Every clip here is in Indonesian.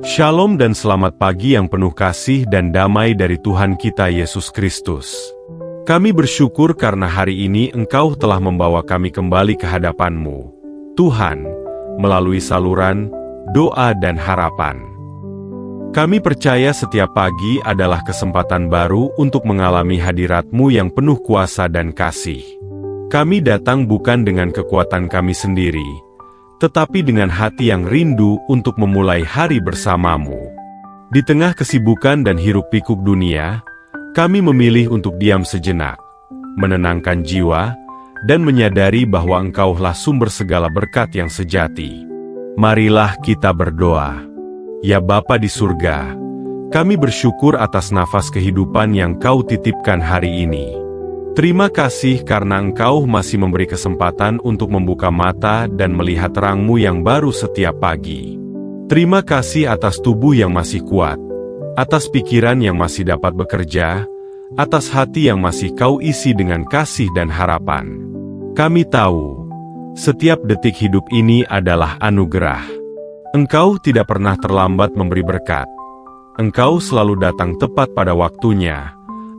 Shalom dan selamat pagi yang penuh kasih dan damai dari Tuhan kita Yesus Kristus. Kami bersyukur karena hari ini Engkau telah membawa kami kembali ke hadapan-Mu, Tuhan, melalui saluran, doa dan harapan. Kami percaya setiap pagi adalah kesempatan baru untuk mengalami hadirat-Mu yang penuh kuasa dan kasih. Kami datang bukan dengan kekuatan kami sendiri, tetapi dengan hati yang rindu untuk memulai hari bersama-Mu. Di tengah kesibukan dan hiruk-pikuk dunia, kami memilih untuk diam sejenak, menenangkan jiwa, dan menyadari bahwa Engkaulah sumber segala berkat yang sejati. Marilah kita berdoa. Ya Bapa di surga, kami bersyukur atas nafas kehidupan yang Kau titipkan hari ini. Terima kasih karena Engkau masih memberi kesempatan untuk membuka mata dan melihat terang-Mu yang baru setiap pagi. Terima kasih atas tubuh yang masih kuat, atas pikiran yang masih dapat bekerja, atas hati yang masih Kau isi dengan kasih dan harapan. Kami tahu, setiap detik hidup ini adalah anugerah. Engkau tidak pernah terlambat memberi berkat. Engkau selalu datang tepat pada waktunya,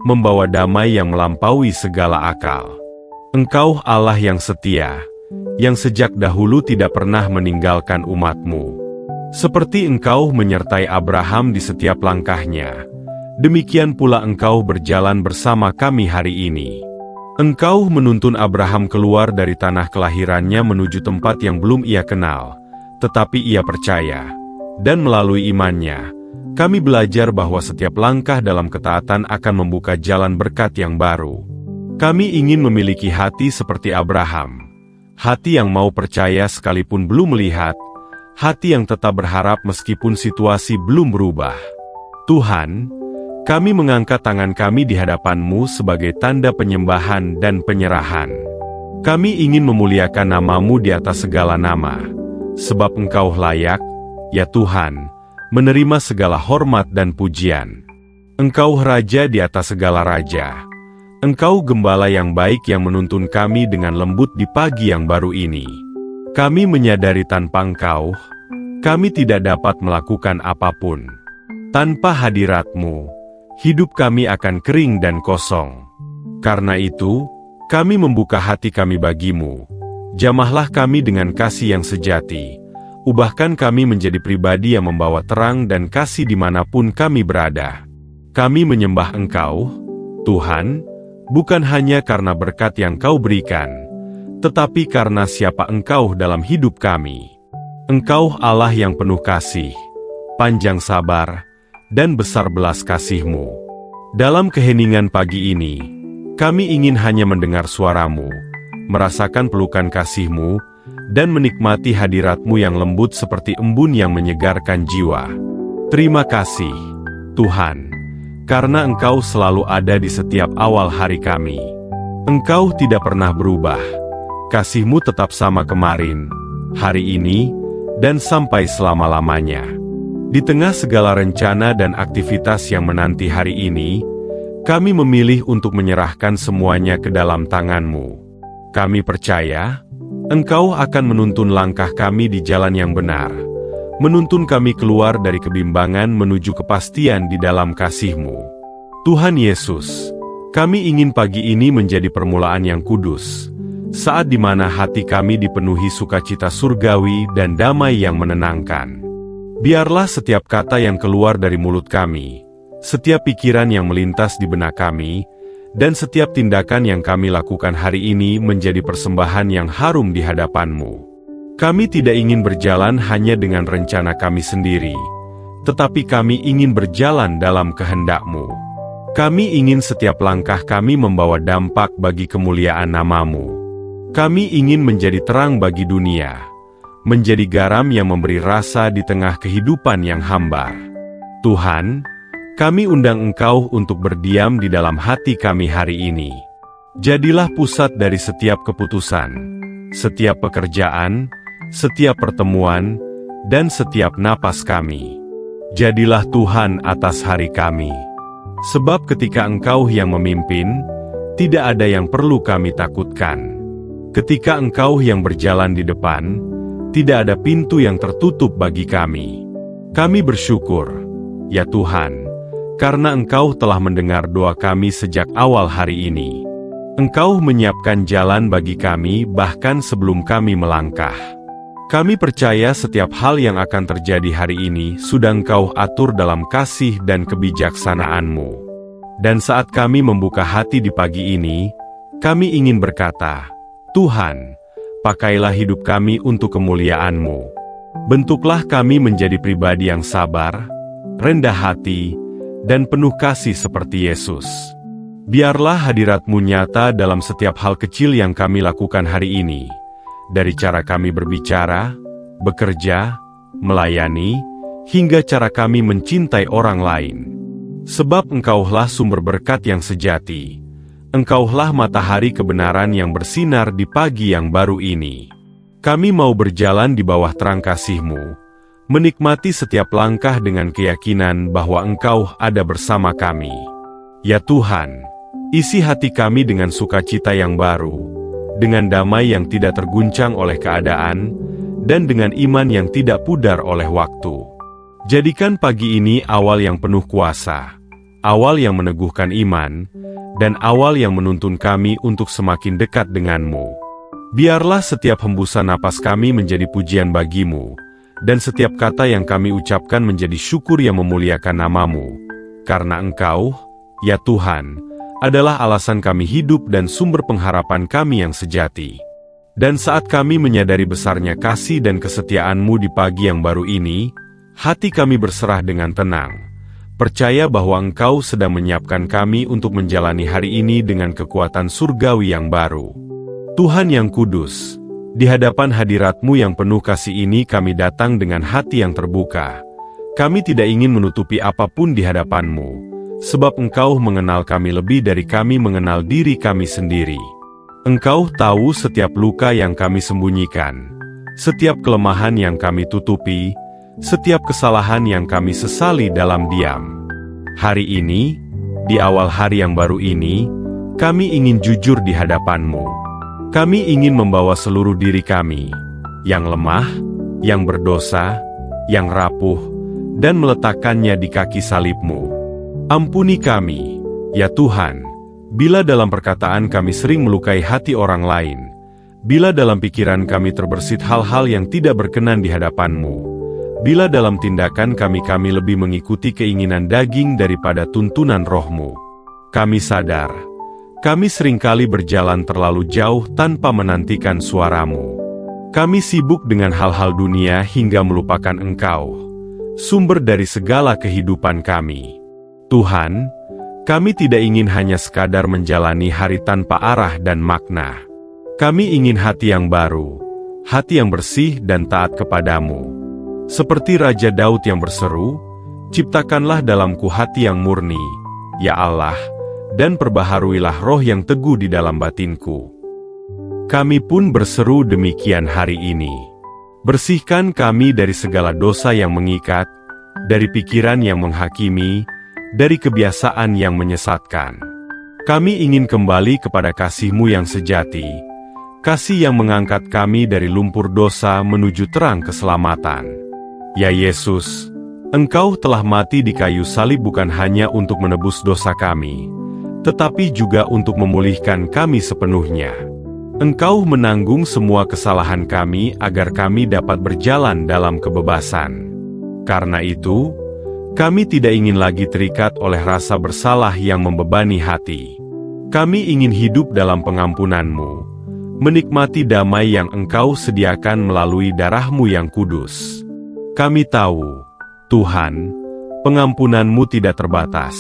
membawa damai yang melampaui segala akal. Engkau Allah yang setia, yang sejak dahulu tidak pernah meninggalkan umat-Mu. Seperti Engkau menyertai Abraham di setiap langkahnya, demikian pula Engkau berjalan bersama kami hari ini. Engkau menuntun Abraham keluar dari tanah kelahirannya menuju tempat yang belum ia kenal, tetapi ia percaya, dan melalui imannya, kami belajar bahwa setiap langkah dalam ketaatan akan membuka jalan berkat yang baru. Kami ingin memiliki hati seperti Abraham, hati yang mau percaya sekalipun belum melihat, hati yang tetap berharap meskipun situasi belum berubah. Tuhan, kami mengangkat tangan kami di hadapan-Mu sebagai tanda penyembahan dan penyerahan. Kami ingin memuliakan nama-Mu di atas segala nama, sebab Engkau layak, ya Tuhan, menerima segala hormat dan pujian. Engkau Raja di atas segala raja. Engkau Gembala yang baik yang menuntun kami dengan lembut di pagi yang baru ini. Kami menyadari tanpa Engkau, kami tidak dapat melakukan apapun. Tanpa hadirat-Mu, hidup kami akan kering dan kosong. Karena itu, kami membuka hati kami bagi-Mu. Jamahlah kami dengan kasih yang sejati. Ubahkan kami menjadi pribadi yang membawa terang dan kasih dimanapun kami berada. Kami menyembah Engkau, Tuhan, bukan hanya karena berkat yang Kau berikan, tetapi karena siapa Engkau dalam hidup kami. Engkau Allah yang penuh kasih, panjang sabar, dan besar belas kasih-Mu. Dalam keheningan pagi ini, kami ingin hanya mendengar suara-Mu, merasakan pelukan kasih-Mu, dan menikmati hadirat-Mu yang lembut seperti embun yang menyegarkan jiwa. Terima kasih, Tuhan, karena Engkau selalu ada di setiap awal hari kami. Engkau tidak pernah berubah. Kasih-Mu tetap sama kemarin, hari ini, dan sampai selama-lamanya. Di tengah segala rencana dan aktivitas yang menanti hari ini, kami memilih untuk menyerahkan semuanya ke dalam tangan-Mu. Kami percaya, Engkau akan menuntun langkah kami di jalan yang benar, menuntun kami keluar dari kebimbangan menuju kepastian di dalam kasih-Mu. Tuhan Yesus, kami ingin pagi ini menjadi permulaan yang kudus, saat di mana hati kami dipenuhi sukacita surgawi dan damai yang menenangkan. Biarlah setiap kata yang keluar dari mulut kami, setiap pikiran yang melintas di benak kami, dan setiap tindakan yang kami lakukan hari ini menjadi persembahan yang harum di hadapan-Mu. Kami tidak ingin berjalan hanya dengan rencana kami sendiri, tetapi kami ingin berjalan dalam kehendak-Mu. Kami ingin setiap langkah kami membawa dampak bagi kemuliaan nama-Mu. Kami ingin menjadi terang bagi dunia, menjadi garam yang memberi rasa di tengah kehidupan yang hambar. Tuhan, kami undang Engkau untuk berdiam di dalam hati kami hari ini. Jadilah pusat dari setiap keputusan, setiap pekerjaan, setiap pertemuan, dan setiap napas kami. Jadilah Tuhan atas hari kami. Sebab ketika Engkau yang memimpin, tidak ada yang perlu kami takutkan. Ketika Engkau yang berjalan di depan, tidak ada pintu yang tertutup bagi kami. Kami bersyukur, ya Tuhan, karena Engkau telah mendengar doa kami sejak awal hari ini. Engkau menyiapkan jalan bagi kami bahkan sebelum kami melangkah. Kami percaya setiap hal yang akan terjadi hari ini sudah Engkau atur dalam kasih dan kebijaksanaan-Mu. Dan saat kami membuka hati di pagi ini, kami ingin berkata, Tuhan, pakailah hidup kami untuk kemuliaan-Mu. Bentuklah kami menjadi pribadi yang sabar, rendah hati, dan penuh kasih seperti Yesus. Biarlah hadirat-Mu nyata dalam setiap hal kecil yang kami lakukan hari ini. Dari cara kami berbicara, bekerja, melayani, hingga cara kami mencintai orang lain. Sebab Engkaulah sumber berkat yang sejati. Engkaulah matahari kebenaran yang bersinar di pagi yang baru ini. Kami mau berjalan di bawah terang kasih-Mu, menikmati setiap langkah dengan keyakinan bahwa Engkau ada bersama kami. Ya Tuhan, isi hati kami dengan sukacita yang baru, dengan damai yang tidak terguncang oleh keadaan, dan dengan iman yang tidak pudar oleh waktu. Jadikan pagi ini awal yang penuh kuasa, awal yang meneguhkan iman, dan awal yang menuntun kami untuk semakin dekat denganmu. Biarlah setiap hembusan napas kami menjadi pujian bagimu, dan setiap kata yang kami ucapkan menjadi syukur yang memuliakan namamu. Karena Engkau, ya Tuhan, adalah alasan kami hidup dan sumber pengharapan kami yang sejati. Dan saat kami menyadari besarnya kasih dan kesetiaan-Mu di pagi yang baru ini, hati kami berserah dengan tenang, percaya bahwa Engkau sedang menyiapkan kami untuk menjalani hari ini dengan kekuatan surgawi yang baru. Tuhan yang kudus, di hadapan hadirat-Mu yang penuh kasih ini kami datang dengan hati yang terbuka. Kami tidak ingin menutupi apapun di hadapan-Mu, sebab Engkau mengenal kami lebih dari kami mengenal diri kami sendiri. Engkau tahu setiap luka yang kami sembunyikan, setiap kelemahan yang kami tutupi, setiap kesalahan yang kami sesali dalam diam. Hari ini, di awal hari yang baru ini, kami ingin jujur di hadapan-Mu. Kami ingin membawa seluruh diri kami, yang lemah, yang berdosa, yang rapuh, dan meletakkannya di kaki salib-Mu. Ampuni kami, ya Tuhan, bila dalam perkataan kami sering melukai hati orang lain, bila dalam pikiran kami terbersit hal-hal yang tidak berkenan di hadapan-Mu, bila dalam tindakan kami lebih mengikuti keinginan daging daripada tuntunan Roh-Mu. Kami sadar, kami seringkali berjalan terlalu jauh tanpa menantikan suara-Mu. Kami sibuk dengan hal-hal dunia hingga melupakan Engkau, sumber dari segala kehidupan kami. Tuhan, kami tidak ingin hanya sekadar menjalani hari tanpa arah dan makna. Kami ingin hati yang baru, hati yang bersih dan taat kepadamu. Seperti Raja Daud yang berseru, ciptakanlah dalamku hati yang murni, ya Allah, dan perbaharuilah roh yang teguh di dalam batinku. Kami pun berseru demikian hari ini. Bersihkan kami dari segala dosa yang mengikat, dari pikiran yang menghakimi, dari kebiasaan yang menyesatkan. Kami ingin kembali kepada kasih-Mu yang sejati, kasih yang mengangkat kami dari lumpur dosa menuju terang keselamatan. Ya Yesus, Engkau telah mati di kayu salib bukan hanya untuk menebus dosa kami, tetapi juga untuk memulihkan kami sepenuhnya. Engkau menanggung semua kesalahan kami agar kami dapat berjalan dalam kebebasan. Karena itu, kami tidak ingin lagi terikat oleh rasa bersalah yang membebani hati. Kami ingin hidup dalam pengampunan-Mu, menikmati damai yang Engkau sediakan melalui darah-Mu yang kudus. Kami tahu, Tuhan, pengampunan-Mu tidak terbatas.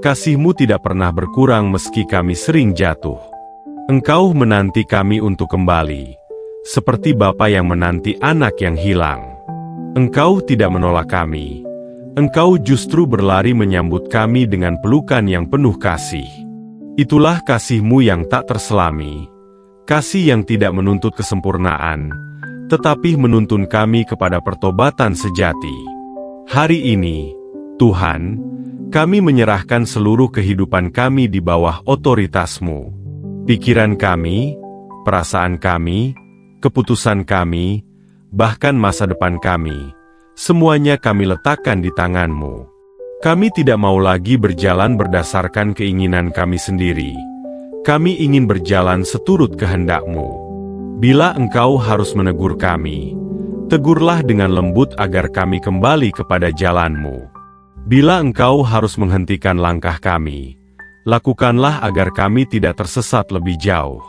Kasih-Mu tidak pernah berkurang meski kami sering jatuh. Engkau menanti kami untuk kembali, seperti bapa yang menanti anak yang hilang. Engkau tidak menolak kami. Engkau justru berlari menyambut kami dengan pelukan yang penuh kasih. Itulah kasih-Mu yang tak terselami, kasih yang tidak menuntut kesempurnaan, tetapi menuntun kami kepada pertobatan sejati. Hari ini, Tuhan, kami menyerahkan seluruh kehidupan kami di bawah otoritas-Mu. Pikiran kami, perasaan kami, keputusan kami, bahkan masa depan kami, Semuanya kami letakkan di tangan-Mu. Kami tidak mau lagi berjalan berdasarkan keinginan kami sendiri. Kami ingin berjalan seturut kehendak-Mu. Bila Engkau harus menegur kami, tegurlah dengan lembut agar kami kembali kepada jalan-Mu. Bila Engkau harus menghentikan langkah kami, lakukanlah agar kami tidak tersesat lebih jauh.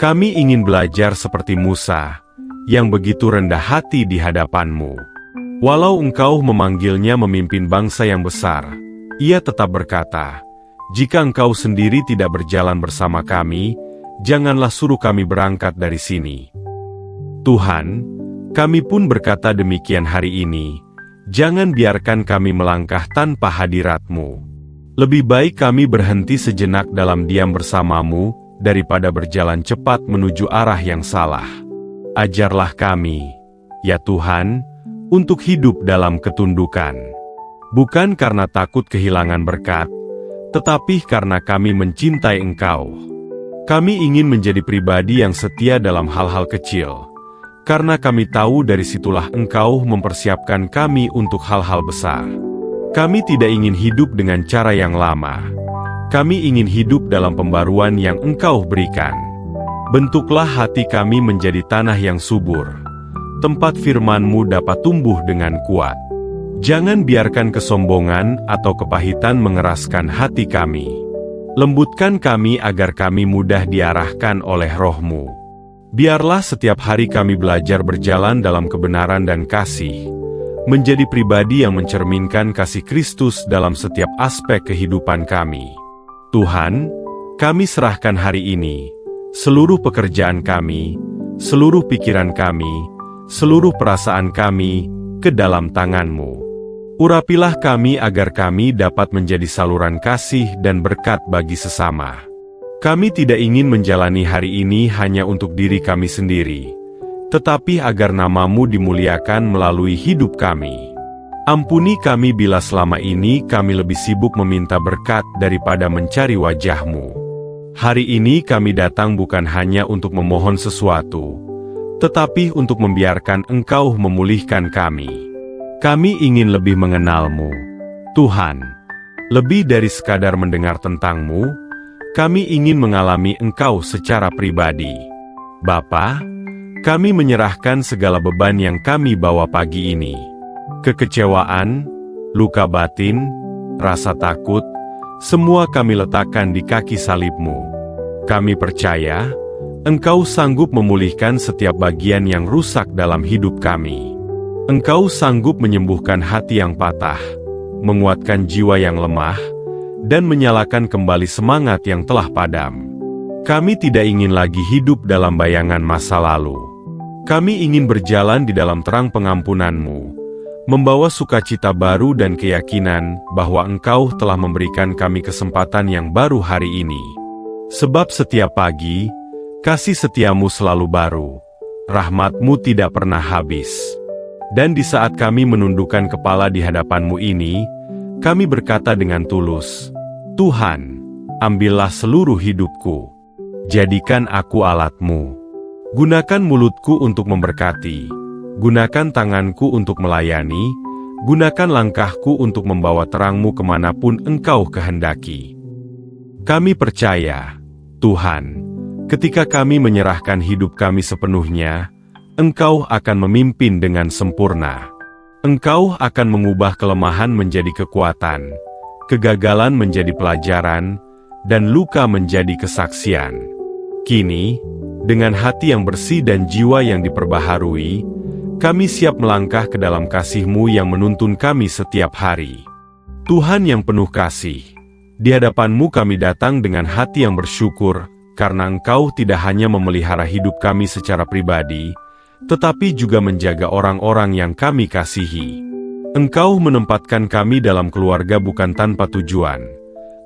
Kami ingin belajar seperti Musa, yang begitu rendah hati di hadapan-Mu. Walau Engkau memanggilnya memimpin bangsa yang besar, ia tetap berkata, "Jika Engkau sendiri tidak berjalan bersama kami, janganlah suruh kami berangkat dari sini." Tuhan, kami pun berkata demikian hari ini, jangan biarkan kami melangkah tanpa hadirat-Mu. Lebih baik kami berhenti sejenak dalam diam bersama-Mu, daripada berjalan cepat menuju arah yang salah. Ajarlah kami, ya Tuhan, untuk hidup dalam ketundukan. Bukan karena takut kehilangan berkat, tetapi karena kami mencintai Engkau. Kami ingin menjadi pribadi yang setia dalam hal-hal kecil, karena kami tahu dari situlah Engkau mempersiapkan kami untuk hal-hal besar. Kami tidak ingin hidup dengan cara yang lama. Kami ingin hidup dalam pembaruan yang Engkau berikan. Bentuklah hati kami menjadi tanah yang subur, tempat firman-Mu dapat tumbuh dengan kuat. Jangan biarkan kesombongan atau kepahitan mengeraskan hati kami. Lembutkan kami agar kami mudah diarahkan oleh Roh-Mu. Biarlah setiap hari kami belajar berjalan dalam kebenaran dan kasih, menjadi pribadi yang mencerminkan kasih Kristus dalam setiap aspek kehidupan kami. Tuhan, kami serahkan hari ini, seluruh pekerjaan kami, seluruh pikiran kami, seluruh perasaan kami, ke dalam tangan-Mu. Urapilah kami agar kami dapat menjadi saluran kasih dan berkat bagi sesama. Kami tidak ingin menjalani hari ini hanya untuk diri kami sendiri, tetapi agar nama-Mu dimuliakan melalui hidup kami. Ampuni kami bila selama ini kami lebih sibuk meminta berkat daripada mencari wajah-Mu. Hari ini kami datang bukan hanya untuk memohon sesuatu, tetapi untuk membiarkan Engkau memulihkan kami. Kami ingin lebih mengenal-Mu, Tuhan. Lebih dari sekadar mendengar tentang-Mu, kami ingin mengalami Engkau secara pribadi. Bapa, kami menyerahkan segala beban yang kami bawa pagi ini. Kekecewaan, luka batin, rasa takut, semua kami letakkan di kaki salib-Mu. Kami percaya, Engkau sanggup memulihkan setiap bagian yang rusak dalam hidup kami. Engkau sanggup menyembuhkan hati yang patah, menguatkan jiwa yang lemah, dan menyalakan kembali semangat yang telah padam. Kami tidak ingin lagi hidup dalam bayangan masa lalu. Kami ingin berjalan di dalam terang pengampunan-Mu, membawa sukacita baru dan keyakinan bahwa Engkau telah memberikan kami kesempatan yang baru hari ini. Sebab setiap pagi, kasih setia-Mu selalu baru, rahmat-Mu tidak pernah habis. Dan di saat kami menundukkan kepala di hadapan-Mu ini, kami berkata dengan tulus, Tuhan, ambillah seluruh hidupku. Jadikan aku alat-Mu. Gunakan mulutku untuk memberkati, gunakan tanganku untuk melayani, gunakan langkahku untuk membawa terang-Mu kemanapun Engkau kehendaki. Kami percaya, Tuhan, ketika kami menyerahkan hidup kami sepenuhnya, Engkau akan memimpin dengan sempurna. Engkau akan mengubah kelemahan menjadi kekuatan, kegagalan menjadi pelajaran, dan luka menjadi kesaksian. Kini, dengan hati yang bersih dan jiwa yang diperbaharui, kami siap melangkah ke dalam kasih-Mu yang menuntun kami setiap hari. Tuhan yang penuh kasih, di hadapan-Mu kami datang dengan hati yang bersyukur, karena Engkau tidak hanya memelihara hidup kami secara pribadi, tetapi juga menjaga orang-orang yang kami kasihi. Engkau menempatkan kami dalam keluarga bukan tanpa tujuan.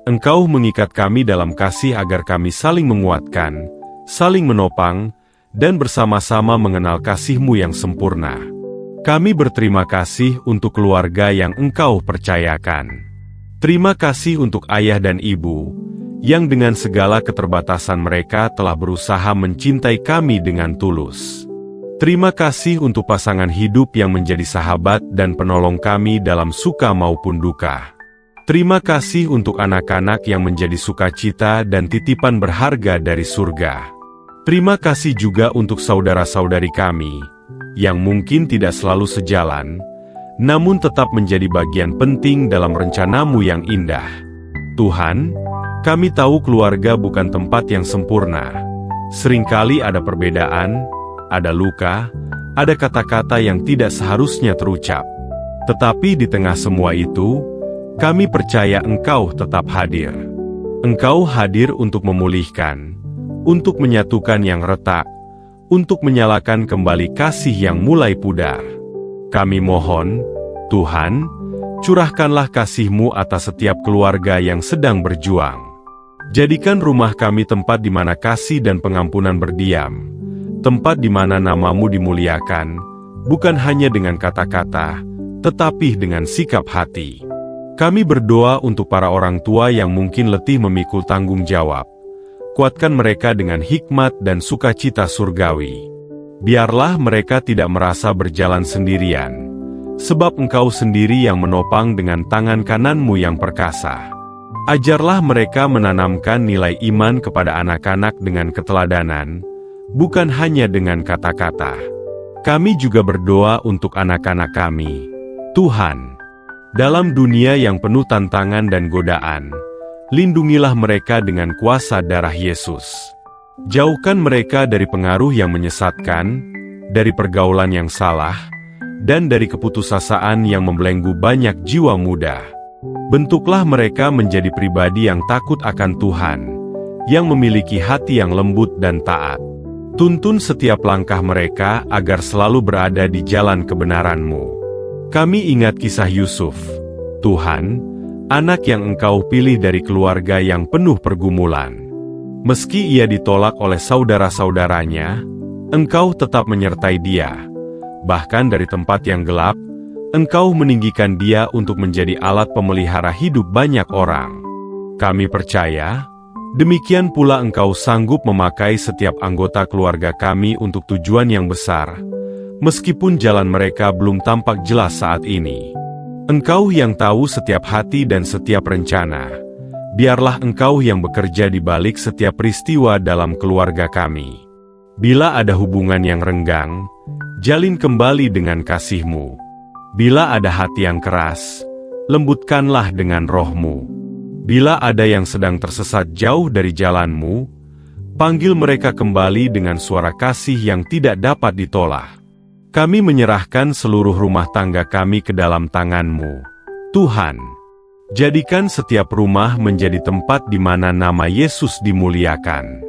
Engkau mengikat kami dalam kasih agar kami saling menguatkan, saling menopang, dan bersama-sama mengenal kasih-Mu yang sempurna. Kami berterima kasih untuk keluarga yang Engkau percayakan. Terima kasih untuk ayah dan ibu, yang dengan segala keterbatasan mereka telah berusaha mencintai kami dengan tulus. Terima kasih untuk pasangan hidup yang menjadi sahabat dan penolong kami dalam suka maupun duka. Terima kasih untuk anak-anak yang menjadi sukacita dan titipan berharga dari surga. Terima kasih juga untuk saudara-saudari kami, yang mungkin tidak selalu sejalan, namun tetap menjadi bagian penting dalam rencana-Mu yang indah. Tuhan, kami tahu keluarga bukan tempat yang sempurna. Seringkali ada perbedaan, ada luka, ada kata-kata yang tidak seharusnya terucap. Tetapi di tengah semua itu, kami percaya Engkau tetap hadir. Engkau hadir untuk memulihkan, untuk menyatukan yang retak, untuk menyalakan kembali kasih yang mulai pudar. Kami mohon, Tuhan, curahkanlah kasih-Mu atas setiap keluarga yang sedang berjuang. Jadikan rumah kami tempat di mana kasih dan pengampunan berdiam, tempat di mana nama-Mu dimuliakan, bukan hanya dengan kata-kata, tetapi dengan sikap hati. Kami berdoa untuk para orang tua yang mungkin letih memikul tanggung jawab. Kuatkan mereka dengan hikmat dan sukacita surgawi. Biarlah mereka tidak merasa berjalan sendirian, sebab Engkau sendiri yang menopang dengan tangan kanan-Mu yang perkasa. Ajarlah mereka menanamkan nilai iman kepada anak-anak dengan keteladanan, bukan hanya dengan kata-kata. Kami juga berdoa untuk anak-anak kami. Tuhan, dalam dunia yang penuh tantangan dan godaan, lindungilah mereka dengan kuasa darah Yesus. Jauhkan mereka dari pengaruh yang menyesatkan, dari pergaulan yang salah, dan dari keputusasaan yang membelenggu banyak jiwa muda. Bentuklah mereka menjadi pribadi yang takut akan Tuhan, yang memiliki hati yang lembut dan taat. Tuntun setiap langkah mereka agar selalu berada di jalan kebenaran-Mu. Kami ingat kisah Yusuf, Tuhan, anak yang Engkau pilih dari keluarga yang penuh pergumulan. Meski ia ditolak oleh saudara-saudaranya, Engkau tetap menyertai dia. Bahkan dari tempat yang gelap, Engkau meninggikan dia untuk menjadi alat pemelihara hidup banyak orang. Kami percaya, demikian pula Engkau sanggup memakai setiap anggota keluarga kami untuk tujuan yang besar, meskipun jalan mereka belum tampak jelas saat ini. Engkau yang tahu setiap hati dan setiap rencana. Biarlah Engkau yang bekerja di balik setiap peristiwa dalam keluarga kami. Bila ada hubungan yang renggang, jalin kembali dengan kasih-Mu. Bila ada hati yang keras, lembutkanlah dengan Roh-Mu. Bila ada yang sedang tersesat jauh dari jalan-Mu, panggil mereka kembali dengan suara kasih yang tidak dapat ditolak. Kami menyerahkan seluruh rumah tangga kami ke dalam tangan-Mu. Tuhan, jadikan setiap rumah menjadi tempat di mana nama Yesus dimuliakan.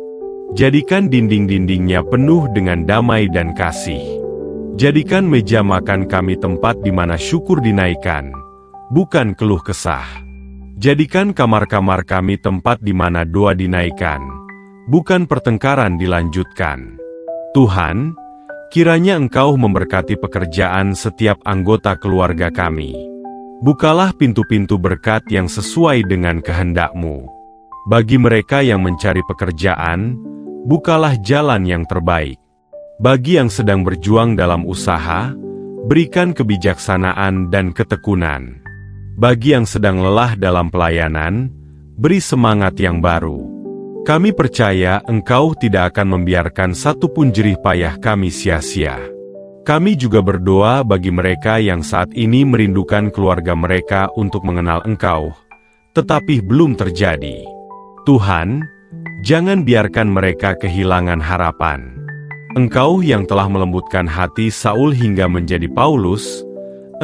Jadikan dinding-dindingnya penuh dengan damai dan kasih. Jadikan meja makan kami tempat di mana syukur dinaikkan, bukan keluh kesah. Jadikan kamar-kamar kami tempat di mana doa dinaikkan, bukan pertengkaran dilanjutkan. Tuhan, kiranya Engkau memberkati pekerjaan setiap anggota keluarga kami. Bukalah pintu-pintu berkat yang sesuai dengan kehendak-Mu. Bagi mereka yang mencari pekerjaan, bukalah jalan yang terbaik. Bagi yang sedang berjuang dalam usaha, berikan kebijaksanaan dan ketekunan. Bagi yang sedang lelah dalam pelayanan, beri semangat yang baru. Kami percaya Engkau tidak akan membiarkan satupun jerih payah kami sia-sia. Kami juga berdoa bagi mereka yang saat ini merindukan keluarga mereka untuk mengenal Engkau, tetapi belum terjadi. Tuhan, jangan biarkan mereka kehilangan harapan. Engkau yang telah melembutkan hati Saul hingga menjadi Paulus,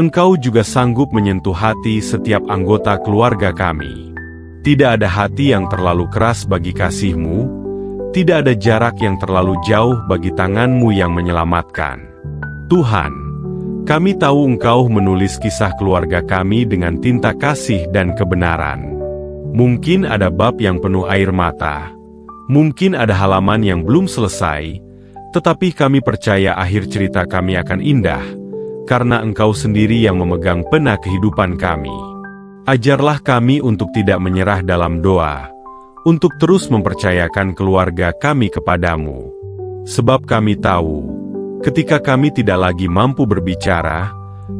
Engkau juga sanggup menyentuh hati setiap anggota keluarga kami. Tidak ada hati yang terlalu keras bagi kasih-Mu, tidak ada jarak yang terlalu jauh bagi tangan-Mu yang menyelamatkan. Tuhan, kami tahu Engkau menulis kisah keluarga kami dengan tinta kasih dan kebenaran. Mungkin ada bab yang penuh air mata, mungkin ada halaman yang belum selesai, tetapi kami percaya akhir cerita kami akan indah, karena Engkau sendiri yang memegang pena kehidupan kami. Ajarlah kami untuk tidak menyerah dalam doa, untuk terus mempercayakan keluarga kami kepadamu. Sebab kami tahu, Ketika kami tidak lagi mampu berbicara,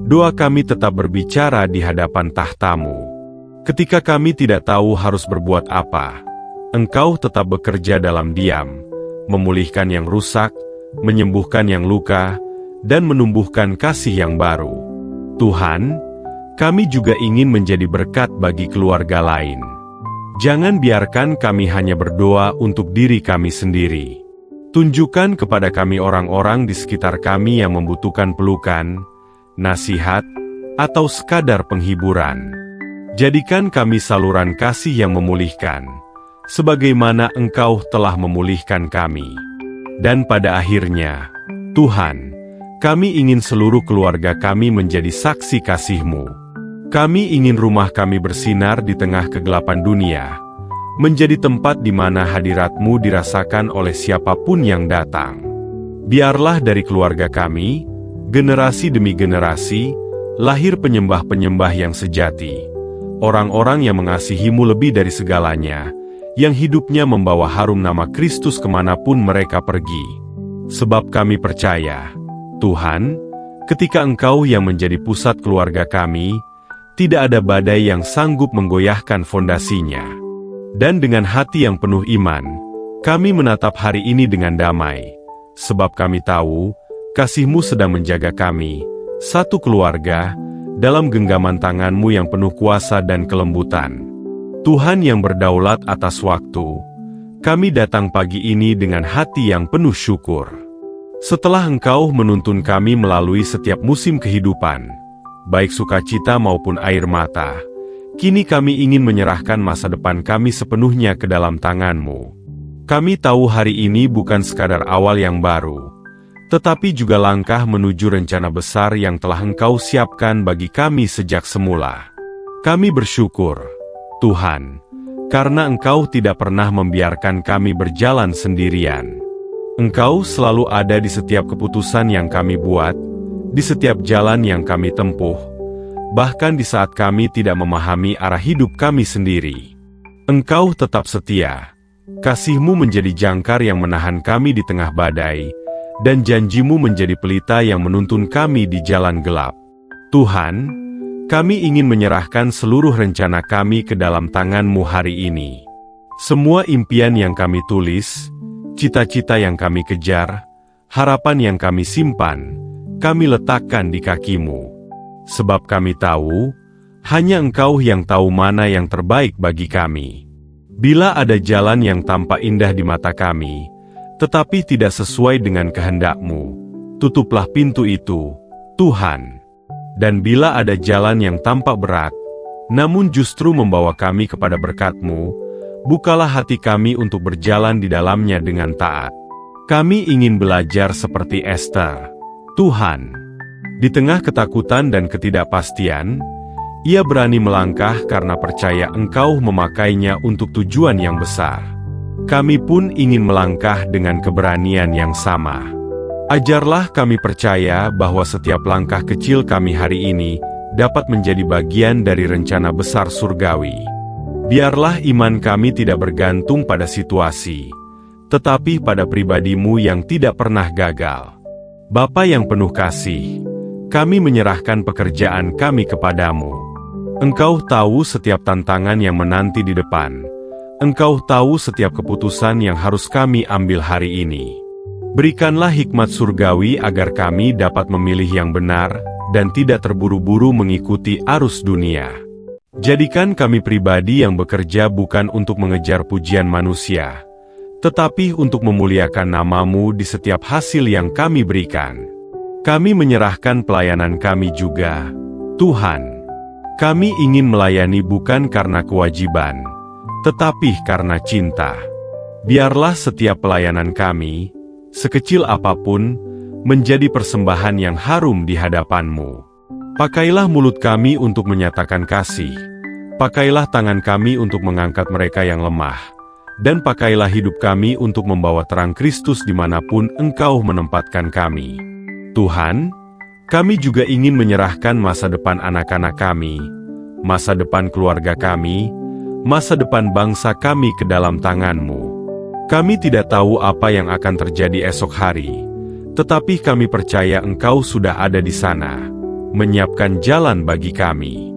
doa kami tetap berbicara di hadapan tahta-Mu. Ketika kami tidak tahu harus berbuat apa, Engkau tetap bekerja dalam diam, memulihkan yang rusak, menyembuhkan yang luka, dan menumbuhkan kasih yang baru. Tuhan, kami juga ingin menjadi berkat bagi keluarga lain. Jangan biarkan kami hanya berdoa untuk diri kami sendiri. Tunjukkan kepada kami orang-orang di sekitar kami yang membutuhkan pelukan, nasihat, atau sekadar penghiburan. Jadikan kami saluran kasih yang memulihkan, sebagaimana Engkau telah memulihkan kami. Dan pada akhirnya, Tuhan, kami ingin seluruh keluarga kami menjadi saksi kasih-Mu. Kami ingin rumah kami bersinar di tengah kegelapan dunia, menjadi tempat di mana hadirat-Mu dirasakan oleh siapapun yang datang. Biarlah dari keluarga kami, generasi demi generasi, lahir penyembah-penyembah yang sejati. Orang-orang yang mengasihi-Mu lebih dari segalanya, yang hidupnya membawa harum nama Kristus kemanapun mereka pergi. Sebab kami percaya, Tuhan, ketika Engkau yang menjadi pusat keluarga kami, tidak ada badai yang sanggup menggoyahkan fondasinya. Dan dengan hati yang penuh iman, kami menatap hari ini dengan damai, sebab kami tahu, kasih-Mu sedang menjaga kami, satu keluarga, dalam genggaman tangan-Mu yang penuh kuasa dan kelembutan. Tuhan yang berdaulat atas waktu, kami datang pagi ini dengan hati yang penuh syukur. Setelah Engkau menuntun kami melalui setiap musim kehidupan, baik sukacita maupun air mata, kini kami ingin menyerahkan masa depan kami sepenuhnya ke dalam tangan-Mu. Kami tahu hari ini bukan sekadar awal yang baru, tetapi juga langkah menuju rencana besar yang telah Engkau siapkan bagi kami sejak semula. Kami bersyukur, Tuhan, karena Engkau tidak pernah membiarkan kami berjalan sendirian. Engkau selalu ada di setiap keputusan yang kami buat, di setiap jalan yang kami tempuh, bahkan di saat kami tidak memahami arah hidup kami sendiri. Engkau tetap setia. Kasih-Mu menjadi jangkar yang menahan kami di tengah badai, dan janji-Mu menjadi pelita yang menuntun kami di jalan gelap. Tuhan, kami ingin menyerahkan seluruh rencana kami ke dalam tangan-Mu hari ini. Semua impian yang kami tulis, cita-cita yang kami kejar, harapan yang kami simpan, kami letakkan di kaki-Mu. Sebab kami tahu, hanya Engkau yang tahu mana yang terbaik bagi kami. Bila ada jalan yang tampak indah di mata kami, tetapi tidak sesuai dengan kehendak-Mu, tutuplah pintu itu, Tuhan. Dan bila ada jalan yang tampak berat, namun justru membawa kami kepada berkat-Mu, bukalah hati kami untuk berjalan di dalamnya dengan taat. Kami ingin belajar seperti Esther, Tuhan. Di tengah ketakutan dan ketidakpastian, ia berani melangkah karena percaya Engkau memakainya untuk tujuan yang besar. Kami pun ingin melangkah dengan keberanian yang sama. Ajarlah kami percaya bahwa setiap langkah kecil kami hari ini dapat menjadi bagian dari rencana besar surgawi. Biarlah iman kami tidak bergantung pada situasi, tetapi pada pribadi-Mu yang tidak pernah gagal. Bapa yang penuh kasih, kami menyerahkan pekerjaan kami kepadamu. Engkau tahu setiap tantangan yang menanti di depan. Engkau tahu setiap keputusan yang harus kami ambil hari ini. Berikanlah hikmat surgawi agar kami dapat memilih yang benar, dan tidak terburu-buru mengikuti arus dunia. Jadikan kami pribadi yang bekerja bukan untuk mengejar pujian manusia, tetapi untuk memuliakan nama-Mu di setiap hasil yang kami berikan. Kami menyerahkan pelayanan kami juga, Tuhan. Kami ingin melayani bukan karena kewajiban, tetapi karena cinta. Biarlah setiap pelayanan kami, sekecil apapun, menjadi persembahan yang harum di hadapan-Mu. Pakailah mulut kami untuk menyatakan kasih, pakailah tangan kami untuk mengangkat mereka yang lemah, dan pakailah hidup kami untuk membawa terang Kristus dimanapun Engkau menempatkan kami. Tuhan, kami juga ingin menyerahkan masa depan anak-anak kami, masa depan keluarga kami, masa depan bangsa kami ke dalam tangan-Mu. Kami tidak tahu apa yang akan terjadi esok hari, Tetapi kami percaya Engkau sudah ada di sana, menyiapkan jalan bagi kami.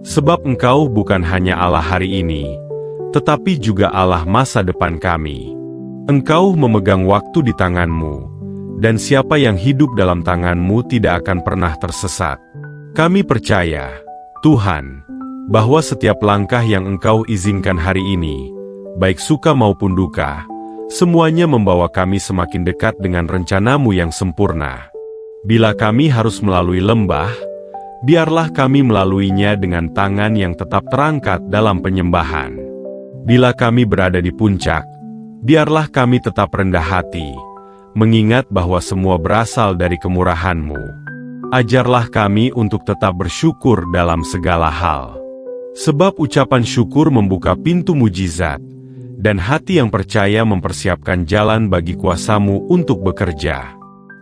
Sebab Engkau bukan hanya Allah hari ini, tetapi juga Allah masa depan kami. Engkau memegang waktu di tangan-Mu, dan siapa yang hidup dalam tangan-Mu tidak akan pernah tersesat. Kami percaya, Tuhan, bahwa setiap langkah yang Engkau izinkan hari ini, baik suka maupun duka, semuanya membawa kami semakin dekat dengan rencana-Mu yang sempurna. Bila kami harus melalui lembah, biarlah kami melaluinya dengan tangan yang tetap terangkat dalam penyembahan. Bila kami berada di puncak, biarlah kami tetap rendah hati, mengingat bahwa semua berasal dari kemurahan-Mu. Ajarlah kami untuk tetap bersyukur dalam segala hal. Sebab ucapan syukur membuka pintu mujizat, dan hati yang percaya mempersiapkan jalan bagi kuasa-Mu untuk bekerja.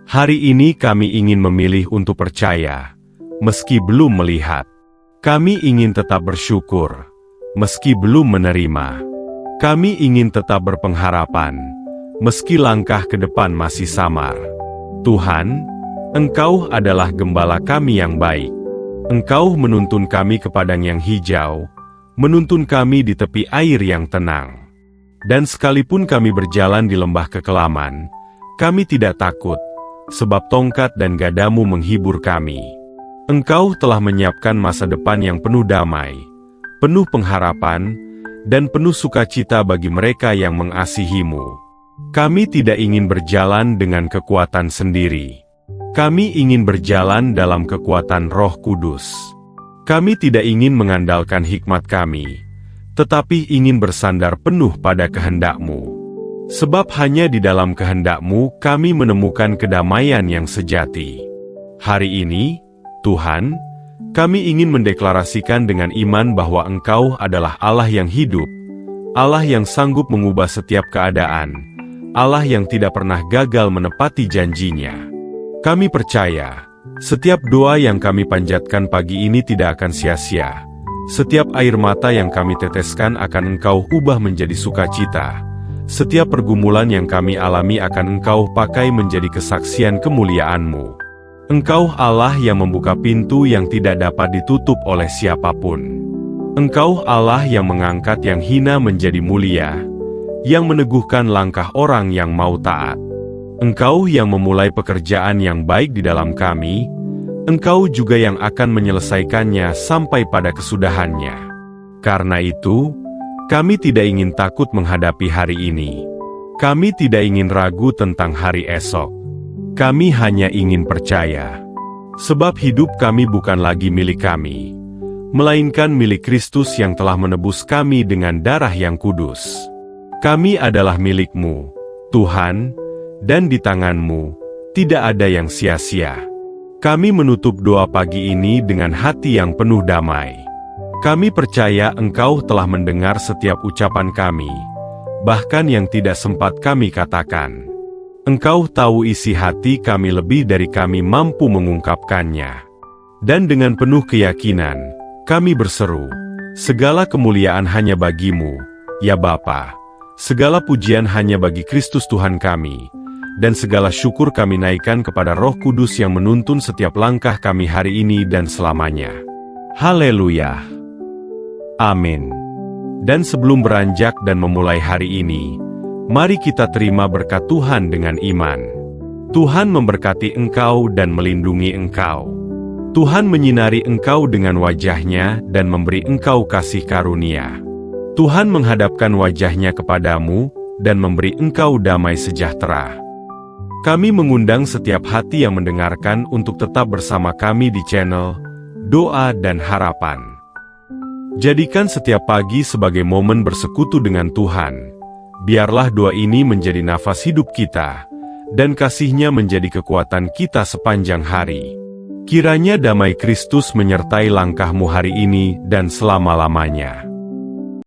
Hari ini kami ingin memilih untuk percaya, meski belum melihat. Kami ingin tetap bersyukur, meski belum menerima. Kami ingin tetap berpengharapan, meski langkah ke depan masih samar. Tuhan, Engkau adalah gembala kami yang baik. Engkau menuntun kami ke padang yang hijau, menuntun kami di tepi air yang tenang. Dan sekalipun kami berjalan di lembah kekelaman, kami tidak takut, sebab tongkat dan gadamu menghibur kami. Engkau telah menyiapkan masa depan yang penuh damai, penuh pengharapan, dan penuh sukacita bagi mereka yang mengasihi-Mu. Kami tidak ingin berjalan dengan kekuatan sendiri. Kami ingin berjalan dalam kekuatan Roh Kudus. Kami tidak ingin mengandalkan hikmat kami, tetapi ingin bersandar penuh pada kehendak-Mu. Sebab hanya di dalam kehendak-Mu kami menemukan kedamaian yang sejati. Hari ini, Tuhan, kami ingin mendeklarasikan dengan iman bahwa Engkau adalah Allah yang hidup, Allah yang sanggup mengubah setiap keadaan, Allah yang tidak pernah gagal menepati janjinya. Kami percaya, setiap doa yang kami panjatkan pagi ini tidak akan sia-sia. Setiap air mata yang kami teteskan akan Engkau ubah menjadi sukacita. Setiap pergumulan yang kami alami akan Engkau pakai menjadi kesaksian kemuliaan-Mu. Engkau Allah yang membuka pintu yang tidak dapat ditutup oleh siapapun. Engkau Allah yang mengangkat yang hina menjadi mulia, yang meneguhkan langkah orang yang mau taat. Engkau yang memulai pekerjaan yang baik di dalam kami, Engkau juga yang akan menyelesaikannya sampai pada kesudahannya. Karena itu, kami tidak ingin takut menghadapi hari ini. Kami tidak ingin ragu tentang hari esok. Kami hanya ingin percaya. Sebab hidup kami bukan lagi milik kami, melainkan milik Kristus yang telah menebus kami dengan darah yang kudus. Kami adalah milik-Mu, Tuhan, dan di tangan-Mu tidak ada yang sia-sia. Kami menutup doa pagi ini dengan hati yang penuh damai. Kami percaya Engkau telah mendengar setiap ucapan kami, bahkan yang tidak sempat kami katakan. Engkau tahu isi hati kami lebih dari kami mampu mengungkapkannya. Dan dengan penuh keyakinan, kami berseru, segala kemuliaan hanya bagi-Mu, ya Bapa. Segala pujian hanya bagi Kristus Tuhan kami. Dan segala syukur kami naikkan kepada Roh Kudus yang menuntun setiap langkah kami hari ini dan selamanya. Haleluya. Amin. Dan sebelum beranjak dan memulai hari ini, mari kita terima berkat Tuhan dengan iman. Tuhan memberkati engkau dan melindungi engkau. Tuhan menyinari engkau dengan wajah-Nya dan memberi engkau kasih karunia. Tuhan menghadapkan wajah-Nya kepadamu dan memberi engkau damai sejahtera. Kami mengundang setiap hati yang mendengarkan untuk tetap bersama kami di channel Doa dan Harapan. Jadikan setiap pagi sebagai momen bersekutu dengan Tuhan. Biarlah doa ini menjadi nafas hidup kita, dan kasih-Nya menjadi kekuatan kita sepanjang hari. Kiranya damai Kristus menyertai langkahmu hari ini dan selama-lamanya.